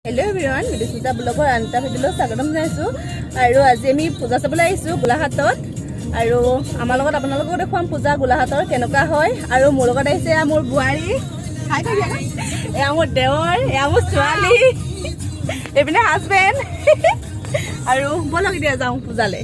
Hello everyone, Vidismita blogger Anta video স্বাগতম জনাইছো আৰু আজি আমি পূজা চাবলৈ আহিছো গোলাঘাটত আৰু আমাৰ লগত আপোনালোকক দেখুৱাম পূজা গোলাঘাটৰ কেনেকুৱা হয় আৰু মোৰ লগত আহিছে মোৰ বুৱাৰী হাই কৈ দিয়া এয়া মোৰ দেৱৰ এয়া মোৰ ছোৱালী এপিনে হাজবেণ্ড আৰু বলক দিয়া যাওঁ পূজালে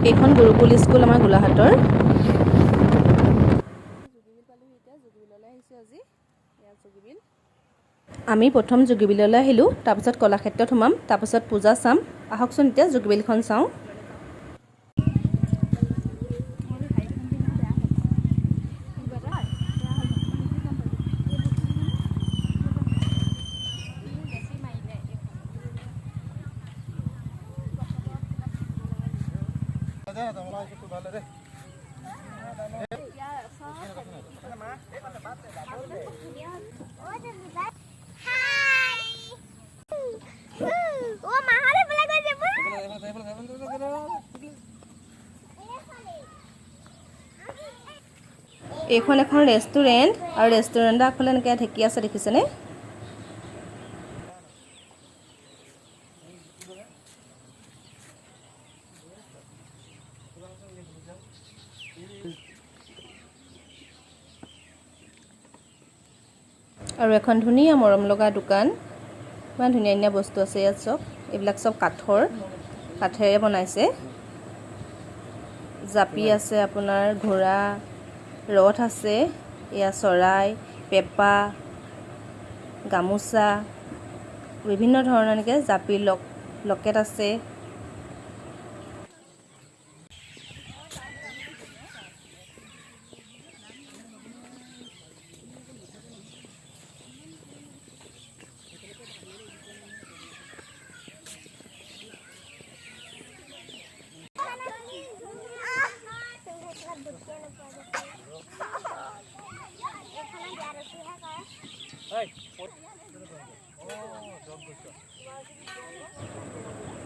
এইখন গুৰুকুল স্কুল আমাৰ গোলাঘাটৰ আমি প্ৰথম যোগীবিললৈ আহিলোঁ তাৰপিছত কলাক্ষেত্ৰত সোমাম তাৰপিছত পূজা চাম আহকচোন এতিয়া যোগীবিলখন চাওঁ এইখন এখন ৰেষ্টুৰেণ্ট আৰু ৰেষ্টুৰেণ্টৰ আগফালে এনেকৈ ঢেঁকী আছে দেখিছেনে আৰু এখন ধুনীয়া মৰম লগা দোকান ইমান ধুনীয়া ধুনীয়া বস্তু আছে ইয়াত চব এইবিলাক চব কাঠেৰে বনাইছে জাপি আছে আপোনাৰ ঘোঁৰা ৰথ আছে এয়া চৰাই পেপা গামোচা বিভিন্ন ধৰণৰ এনেকৈ জাপি লকেট আছে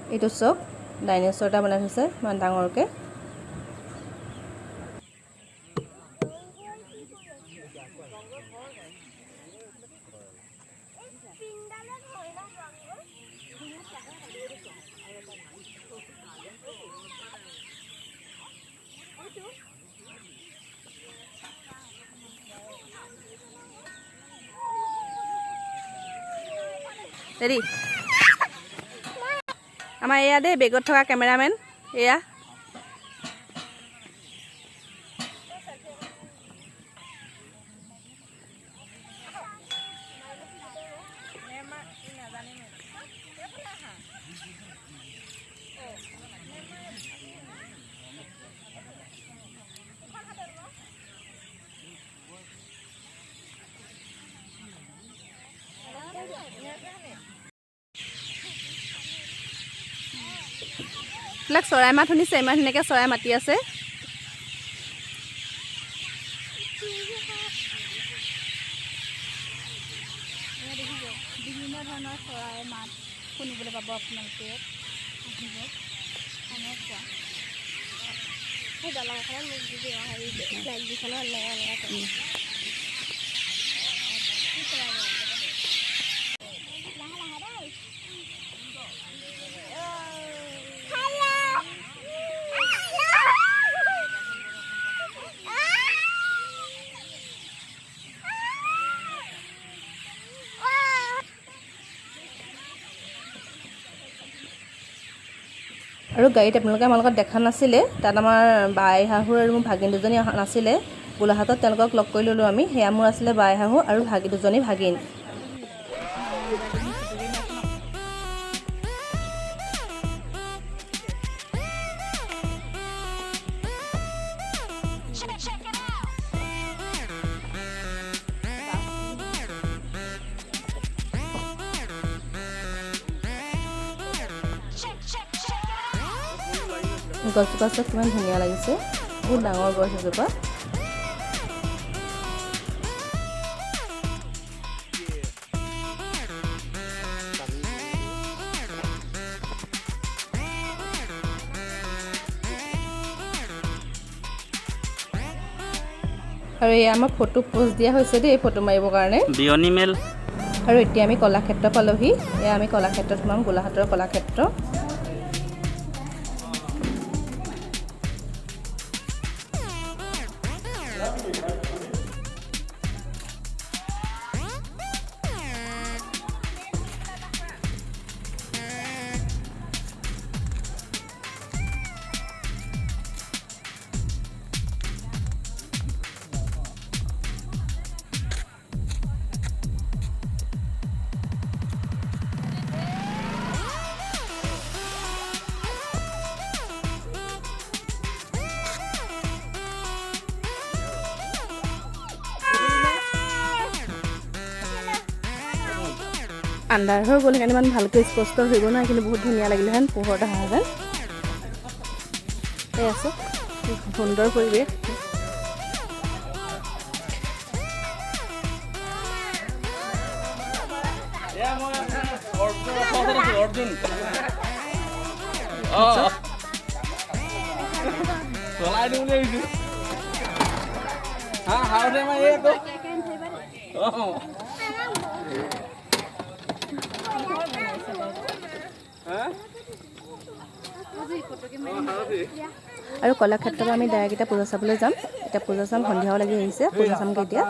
এইটো চব ডাইনোছৰ এটা বনাই থৈছে ইমান ডাঙৰকৈ ৰেডি আমাৰ এয়া দেই বেগত থকা কেমেৰামেন এয়া এইবিলাক চৰাই মাত শুনিছে ইমান ধুনীয়াকৈ চৰাই মাতি আছে বিভিন্ন ধৰণৰ চৰাই মাত শুনিবলৈ পাব আপোনালোকে আৰু গাড়ীত আপোনালোকে আমাৰ লগত দেখা নাছিলে তাত আমাৰ বাই শাহু আৰু মোৰ ভাগিন দুজনী অহা নাছিলে গোলাঘাটত তেওঁলোকক লগ কৰি ল'লোঁ আমি সেয়া মোৰ আছিলে বাই শাহু আৰু দুজনী ভাগিন গছজোপা চব কিমান ধুনীয়া লাগিছে বহুত ডাঙৰ গছ এজোপা আৰু এই আমাৰ ফটো পোষ্ট দিয়া হৈছে দেই ফটো মাৰিবৰ কাৰণে বিয়নি মেল আৰু এতিয়া আমি কলাক্ষেত্ৰ পালোহি এয়া আমি কলাক্ষেত্ৰত সোমাম গোলাঘাটৰ কলাক্ষেত্ৰ আন্ধাৰ হৈ গ'ল সেইকাৰণে ইমান ভালকৈ স্পষ্ট হৈ গ'ল নহয় কিন্তু বহুত ধুনীয়া লাগিলেহেঁতেন পোহৰত অহাহেঁতেন এই আছোঁ সুন্দৰ পৰিৱেশ আৰু কলাক্ষেত্ৰত আমি ডাইৰেক্ট এতিয়া পূজা চাবলৈ যাম এতিয়া পূজা চাম সন্ধিয়াও লাগি আহিছে পূজা চামগৈ এতিয়া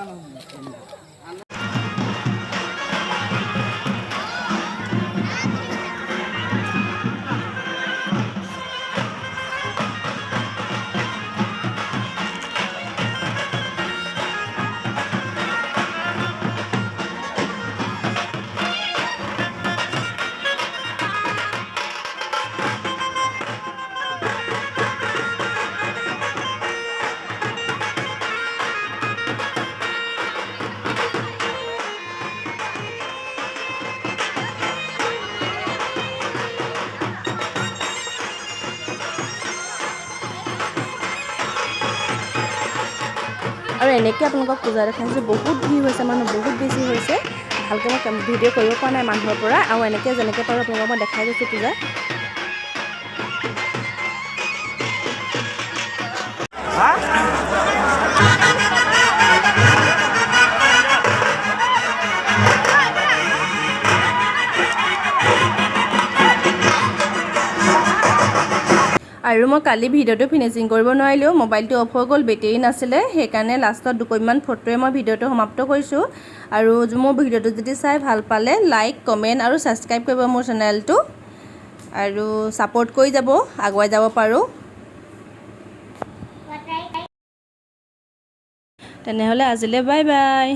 আৰু এনেকৈ আপোনালোকক পূজা দেখাইছোঁ বহুত ভিৰ হৈছে মানুহ বহুত বেছি হৈছে ভালকৈ মই ভিডিঅ' কৰিব পৰা নাই মানুহৰ পৰা আৰু এনেকৈ যেনেকৈ পাৰোঁ আপোনালোকক মই দেখাই গৈছোঁ পূজা আৰু মই কালি ভিডিঅ'টো ফিনিচিং কৰিব নোৱাৰিলোঁ মোবাইলটো অফ হৈ গ'ল বেটেৰী নাছিলে সেইকাৰণে লাষ্টত দুকপিমান ফটোৱে মই ভিডিঅ'টো সমাপ্ত কৰিছোঁ আৰু মোৰ ভিডিঅ'টো যদি চাই ভাল পালে লাইক কমেণ্ট আৰু ছাবস্ক্ৰাইব কৰিব মোৰ চেনেলটো আৰু ছাপোৰ্ট কৰি যাব আগুৱাই যাব পাৰোঁ তেনেহ'লে আজিলৈ বাই বাই